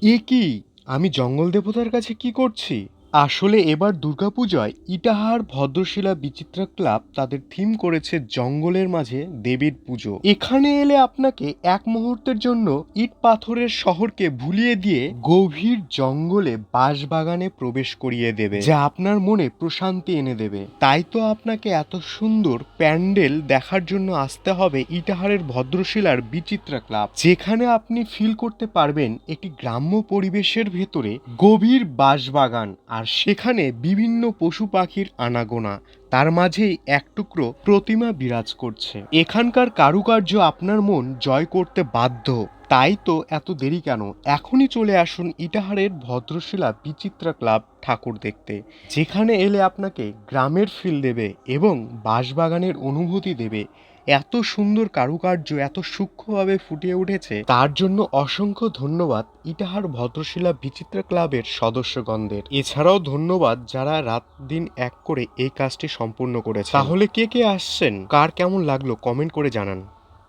এ কি? আমি জঙ্গল দেবতার কাছে কি করছি? আসলে এবার দুর্গাপূজায় ইটাহার ভদ্রশিলা বিচিত্রা ক্লাব তাদের থিম করেছে জঙ্গলের মাঝে দেবীর পুজো। এখানে এলে আপনাকে এক মুহূর্তের জন্য ইট পাথরের শহরকে ভুলিয়ে দিয়ে গভীর জঙ্গলে বাঁশবাগানে প্রবেশ করিয়ে দেবে, যা আপনার মনে প্রশান্তি এনে দেবে। তাই তো আপনাকে এত সুন্দর প্যান্ডেল দেখার জন্য আসতে হবে ইটাহারের ভদ্রশিলার বিচিত্রা ক্লাব, যেখানে আপনি ফিল করতে পারবেন একটি গ্রাম্য পরিবেশের ভেতরে গভীর বাঁশবাগান, আর সেখানে বিভিন্ন পশু পাখির আনাগোনা, তার মাঝেই এক টুকরো প্রতিমা বিরাজ করছে। এখানকার কারুকার্য আপনার মন জয় করতে বাধ্য। তাই তো এত দেরি কেন? এখনই চলে আসুন ইটাহারের ভদ্রশিলা বিচিত্রা ক্লাব ঠাকুর দেখতে, যেখানে এলে আপনাকে গ্রামের ফিল দেবে এবং বাঁশবাগানের অনুভূতি দেবে। এত সুন্দর কারুকার্য এত সূক্ষ্মভাবে ফুটিয়ে উঠেছে, তার জন্য অসংখ্য ধন্যবাদ ইটাহার ভদ্রশিলা বিচিত্রা ক্লাবের সদস্যগণদের। এছাড়াও ধন্যবাদ যারা রাত দিন এক করে এই কাজটি সম্পূর্ণ করেছে। তাহলে কে কে আসছেন, কার কেমন লাগলো কমেন্ট করে জানান।